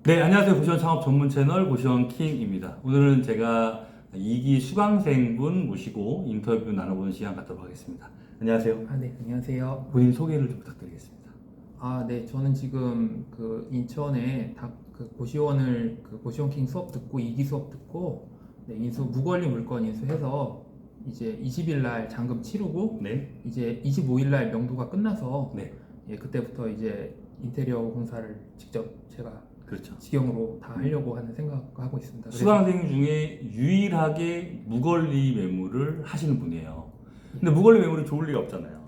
네, 안녕하세요. 고시원 창업 전문 채널 고시원 킹입니다. 오늘은 제가 2기 수강생분 모시고 인터뷰 나눠보는 시간 갖도록 하겠습니다. 안녕하세요. 네, 안녕하세요. 본인 소개를 좀 부탁드리겠습니다. 네, 저는 지금 인천에 고시원킹 수업 듣고 2기 수업 듣고 인수 무권리 물건 인수해서 이제 20일 날 잔금 치르고 네. 이제 25일 날 명도가 끝나서 네. 그때부터 이제 인테리어 공사를 직접 제가 그렇죠. 직영으로 다 하려고 하는 생각하고 있습니다. 수강생 중에 유일하게 무권리 매물을 하시는 분이에요. 근데 무권리 매물이 좋을 리가 없잖아요.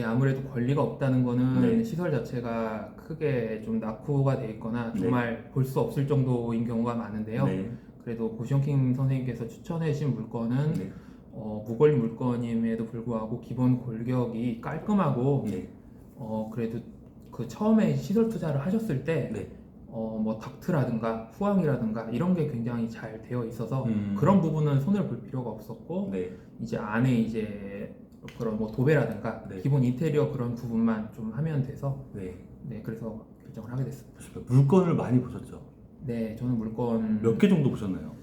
아무래도 권리가 없다는 거는 네. 시설 자체가 크게 좀 낙후가 돼 있거나 네. 정말 볼 수 없을 정도인 경우가 많은데요. 네. 그래도 고시원킹 선생님께서 추천해 주신 물건은 네. 무권리 물건임에도 불구하고 기본 골격이 깔끔하고 네. 그래도 그 처음에 시설 투자를 하셨을 때 네. 뭐 덕트라든가 후황이라든가 이런 게 굉장히 잘 되어 있어서 음. 그런 부분은 손을 볼 필요가 없었고 네. 이제 안에 이제 그런 뭐 도배라든가 네. 기본 인테리어 그런 부분만 좀 하면 돼서 네. 그래서 결정을 하게 됐습니다. 물건을 많이 보셨죠? 네, 저는 물건 몇 개 정도 보셨나요?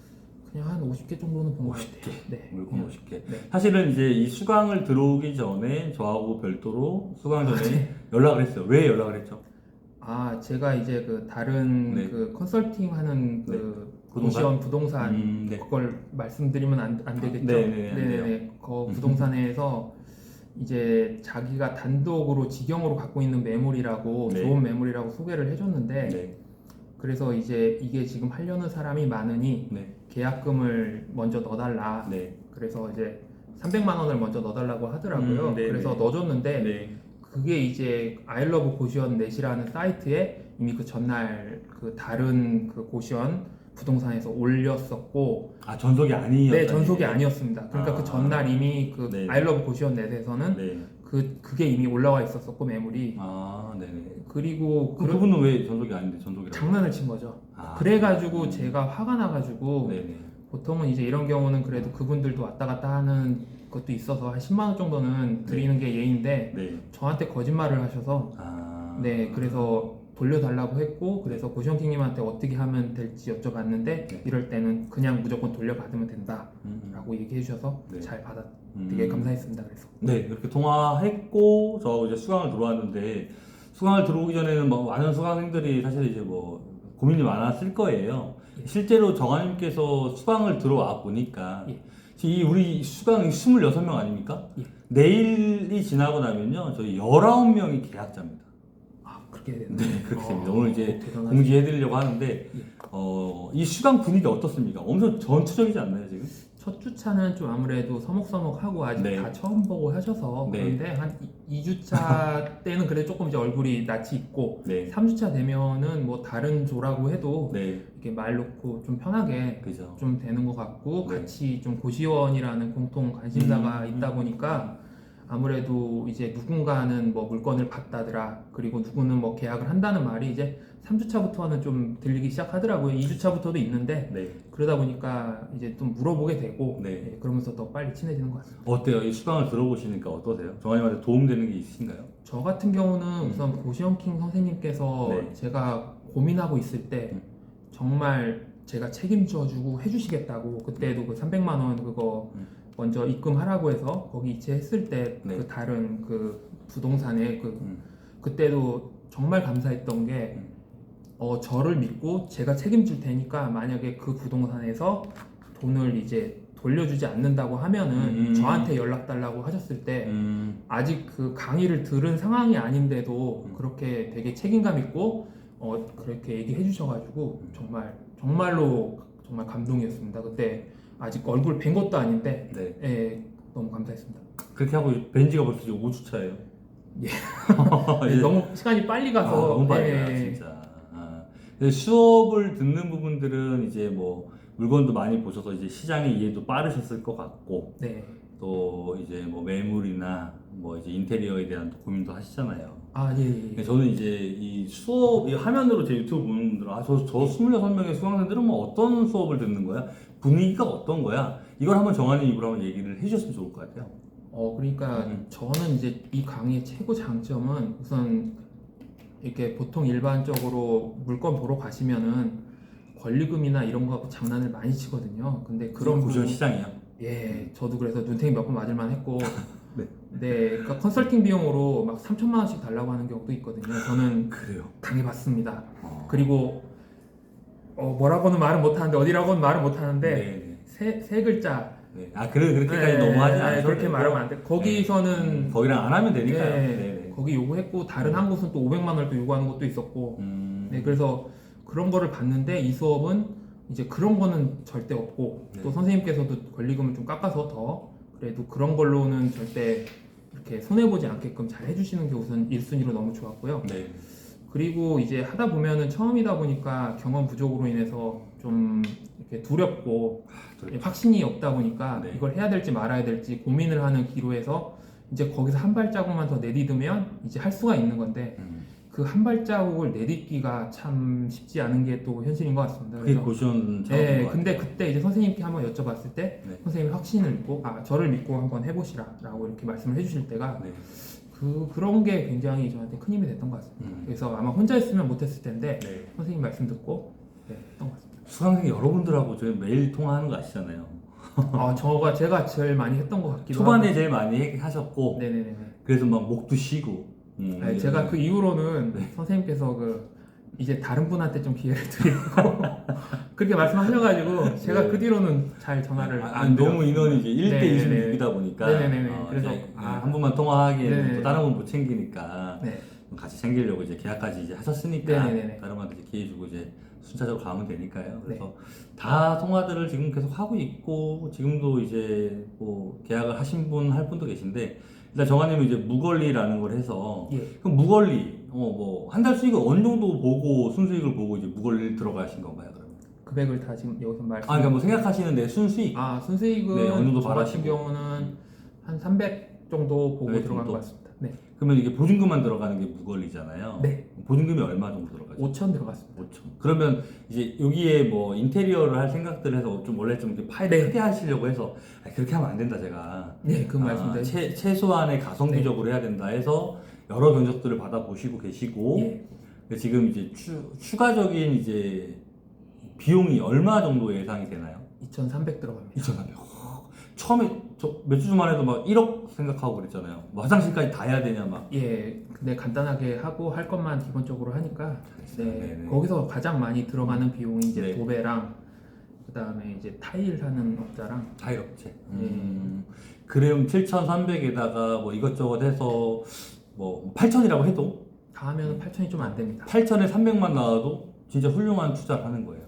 그냥 한 50개 정도는 본 것 50개. 같아요. 네, 물건 그냥. 50개. 네. 사실은 이제 이 수강을 들어오기 전에 저하고 별도로 수강 전에 네. 연락을 했어요. 왜 연락을 했죠? 제가 이제 다른 네. 컨설팅 하는 네. 고시원 부동산 네. 그걸 말씀드리면 안 되겠죠? 네네, 안 돼요. 그 부동산에서 이제 자기가 단독으로 직영으로 갖고 있는 매물이라고 네. 좋은 매물이라고 소개를 해줬는데 네. 그래서 이제 이게 지금 하려는 사람이 많으니 네. 계약금을 먼저 넣어달라. 네. 그래서 이제 300만 원을 먼저 넣어달라고 하더라고요. 네, 그래서 네. 넣어줬는데 네. 그게 이제 아이러브 고시원 넷이라는 사이트에 이미 그 전날 다른 고시원 부동산에서 올렸었고 아, 전속이 아니었다. 네, 전속이 아니었습니다. 그러니까 그 전날 이미 네. 아이러브 고시원 넷에서는 네. 그게 이미 올라와 있었었고 매물이 아, 네네. 그리고 그분은 왜 전속이 아닌데 전속이라고? 장난을 친 거죠. 아. 그래가지고 제가 화가 나가지고 네네. 보통은 이제 이런 경우는 그래도 그분들도 왔다 갔다 하는 것도 있어서 한 10만 원 정도는 드리는 게 예인데 네. 저한테 거짓말을 하셔서 아. 그래서 돌려달라고 했고 그래서 고시원킹님한테 어떻게 하면 될지 여쭤봤는데 네. 이럴 때는 그냥 무조건 돌려받으면 된다라고 얘기해 주셔서 네. 잘 되게 감사했습니다. 그래서 네, 그렇게 통화했고 저 이제 수강을 들어왔는데 수강을 들어오기 전에는 뭐 많은 수강생들이 사실 이제 뭐 고민이 많았을 거예요. 예. 실제로 정아님께서 수강을 들어와 보니까 예. 이 우리 수강이 26명 아닙니까? 예. 내일이 지나고 나면요 저희 19명이 계약자입니다. 그렇게 되는 네, 그렇게 됩니다. 오늘 이제 대단하죠. 공지해드리려고 하는데 이 수강 분위기 어떻습니까? 엄청 전투적이지 않나요 지금? 첫 주차는 좀 아무래도 서먹서먹하고 아직 네. 다 처음 보고 하셔서 네. 그런데 한 2주차 때는 그래도 조금 이제 얼굴이 낯이 있고 네, 3주차 되면은 뭐 다른 조라고 해도 네, 이렇게 말 놓고 좀 편하게 그죠. 좀 되는 것 같고 네. 같이 좀 고시원이라는 공통 관심사가 음. 있다 보니까 아무래도 이제 누군가는 뭐 물건을 받다더라 그리고 누구는 뭐 계약을 한다는 말이 이제 3주차부터는 좀 들리기 시작하더라고요. 2주차부터도 있는데 네. 그러다 보니까 이제 좀 물어보게 되고 네. 그러면서 더 빨리 친해지는 것 같습니다. 어때요? 이 수강을 들어보시니까 어떠세요? 정아님한테 도움되는 게 있으신가요? 저 같은 경우는 우선 고시원킹 선생님께서 네. 제가 고민하고 있을 때 음. 정말 제가 책임져주고 해주시겠다고 그때도 그 300만 원 그거 먼저 입금하라고 해서 거기 이체했을 때 네. 그 다른 그 부동산에 음. 그때도 정말 감사했던 게 저를 믿고 제가 책임질 테니까 만약에 그 부동산에서 돈을 이제 돌려주지 않는다고 하면은 저한테 연락 달라고 하셨을 때 아직 그 강의를 들은 상황이 아닌데도 그렇게 되게 책임감 있고 그렇게 얘기해 주셔가지고 정말로 정말 감동이었습니다. 그때 아직 얼굴 뵌 것도 아닌데 네. 너무 감사했습니다. 그렇게 하고 벤지가 벌써 지금 5주차예요. 너무 시간이 빨리 가서 너무 빨리 가 진짜. 근데 수업을 듣는 부분들은 이제 뭐 물건도 많이 보셔서 이제 시장의 이해도 빠르셨을 것 같고 네. 또 이제 뭐 매물이나 뭐 이제 인테리어에 대한 또 고민도 하시잖아요. 예. 저는 이제 이 수업 이 화면으로 제 유튜브 보는 분들은 저 26명의 수강생들은 뭐 어떤 수업을 듣는 거야? 분위기가 어떤 거야? 이걸 한번 정한이 입으로 한번 얘기를 해주셨으면 좋을 것 같아요. 그러니까 저는 이제 이 강의의 최고 장점은 우선 이렇게 보통 일반적으로 물건 보러 가시면은 권리금이나 이런 거 갖고 장난을 많이 치거든요. 근데 그런 고전 부분- 시장이요. 예, 저도 그래서 눈탱이 몇 번 맞을만 했고, 네. 네, 그러니까 컨설팅 비용으로 막 3천만 원씩 달라고 하는 경우도 있거든요. 저는 그래요. 당해봤습니다. 어. 그리고 뭐라고는 말은 못하는데 어디라고는 말은 못하는데 네. 세 글자. 네. 아 그렇게까지 너무하지 않아요. 그렇게 말하면 안 돼. 거기서는 거기랑 안 하면 되니까요. 네, 네. 거기 요구했고 다른 한 곳은 또 500만 원을 또 요구하는 것도 있었고, 네, 그래서 그런 거를 봤는데 이 수업은 이제 그런 거는 절대 없고 네. 또 선생님께서도 권리금을 좀 깎아서 더 그래도 그런 걸로는 절대 이렇게 손해 보지 않게끔 잘 해주시는 게 우선 1순위로 너무 좋았고요. 네. 그리고 이제 하다 보면은 처음이다 보니까 경험 부족으로 인해서 좀 이렇게 두렵고 확신이 없다 보니까 네. 이걸 해야 될지 말아야 될지 고민을 하는 기로에서 이제 거기서 한 발자국만 더 내딛으면 이제 할 수가 있는 건데 그 한 발자국을 내딛기가 참 쉽지 않은 게 또 현실인 것 같습니다. 그게 그래서 고시원 네, 근데 그때 이제 선생님께 한번 여쭤봤을 때 네. 선생님이 확신을 믿고 저를 믿고 한번 해보시라라고 이렇게 말씀을 해주실 때가 네. 그런 게 굉장히 저한테 큰 힘이 됐던 것 같습니다. 그래서 아마 혼자 했으면 못했을 텐데 네. 선생님 말씀 듣고 했던 것 같습니다. 수강생 여러분들하고 저희 매일 통화하는 거 아시잖아요. 제가 제일 많이 했던 것 같기도 초반에 하고. 제일 많이 하셨고 네네네. 그래서 막 목도 쉬고 네, 제가 그 이후로는 네. 선생님께서 이제 다른 분한테 좀 기회를 드리고 그렇게 말씀하셔가지고 제가 네. 그 뒤로는 잘 전화를 안 드려요. 너무 인원이 이제 1대 네네네. 26이다 보니까 네네네. 그래서 한 번만 통화하기에는 네네네. 또 다른 분 못 챙기니까 네. 같이 챙기려고 이제 계약까지 이제 하셨으니까 네네네. 다른 분한테 이제 기회 주고 이제 순차적으로 가면 되니까요. 그래서 네. 다 통화들을 지금 계속 하고 있고 지금도 이제 뭐 계약을 하신 분 할 분도 계신데 일단 정한님은 이제 무권리라는 걸 해서 예. 그럼 무권리 뭐 한 달 수익을 어느 정도 보고 순수익을 보고 이제 무권리 들어가신 건가요? 그러면? 금액을 다 지금 여기서 말씀. 그러니까 뭐 생각하시는 내 순수익 순수익은 네, 어느 정도 저 같은 바라시고. 경우는 한 300 정도 보고 300 들어간 정도? 것 같습니다. 네. 그러면 이게 보증금만 들어가는 게 무권리잖아요. 네. 보증금이 얼마 정도 들어가죠? 5천 들어갔습니다. 5천. 그러면 이제 여기에 뭐 인테리어를 할 생각들을 해서 좀 원래 좀 이렇게 파일을 네. 크게 하시려고 해서 그렇게 하면 안 된다 제가. 네, 그 말씀대로. 최소한의 가성비적으로 해야 된다 해서 여러 견적들을 받아보시고 계시고 예. 지금 이제 추가적인 이제 비용이 얼마 정도 예상이 되나요? 2,300 들어갑니다. 2,300. 처음에 저 몇 주 전만 해도 막 1억 생각하고 그랬잖아요. 뭐 화장실까지 다 해야 되냐 막. 예, 근데 간단하게 하고 할 것만 기본적으로 하니까 네, 네네. 거기서 가장 많이 들어가는 비용이 이제 네. 도배랑 그다음에 이제 타일 하는 업자랑 타일업체. 네. 그럼 7,300에다가 뭐 이것저것 해서 뭐 8,000이라고 해도 다 하면 8천이 좀 안 됩니다. 8,000에 300만 나와도 진짜 훌륭한 투자를 하는 거예요.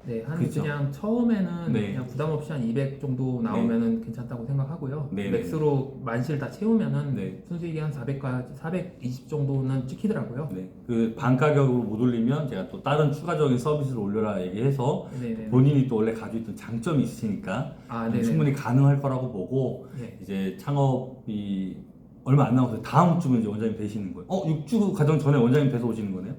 네, 그쵸? 그냥 처음에는 네. 그냥 부담 없이 한 200 정도 나오면은 괜찮다고 생각하고요. 네, 맥스로 만실 다 채우면은 네. 순수익이 한 400까지 420 정도는 찍히더라고요. 네. 그 반 가격으로 못 올리면 제가 또 다른 추가적인 서비스를 올려라 얘기해서 네네. 본인이 또 원래 가지고 있던 장점이 있으니까 네네. 충분히 가능할 거라고 보고 네. 이제 창업이 얼마 안 남아서 다음 주면 이제 원장님 되시는 거예요. 6주 가정 전에 원장님 돼서 오시는 거네요?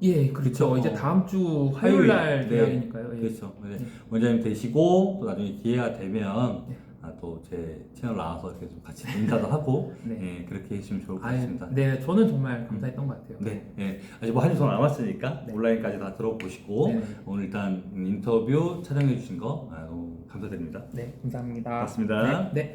예, 그렇죠. 그쵸? 이제 다음 주 화요일 날 네. 계약이니까요. 예. 그렇죠. 네. 네. 원장님 되시고 또 나중에 기회가 되면 네. 또 제 채널 나와서 이렇게 좀 같이 인사도 하고 네. 예, 그렇게 해주시면 좋을 것 아예, 같습니다. 네, 저는 정말 감사했던 것 같아요. 네, 예. 아직 뭐 한 주 더 남았으니까 네. 온라인까지 다 들어보시고 네. 오늘 일단 인터뷰 촬영해 주신 거 너무 감사드립니다. 네, 감사합니다. 고맙습니다. 네. 네.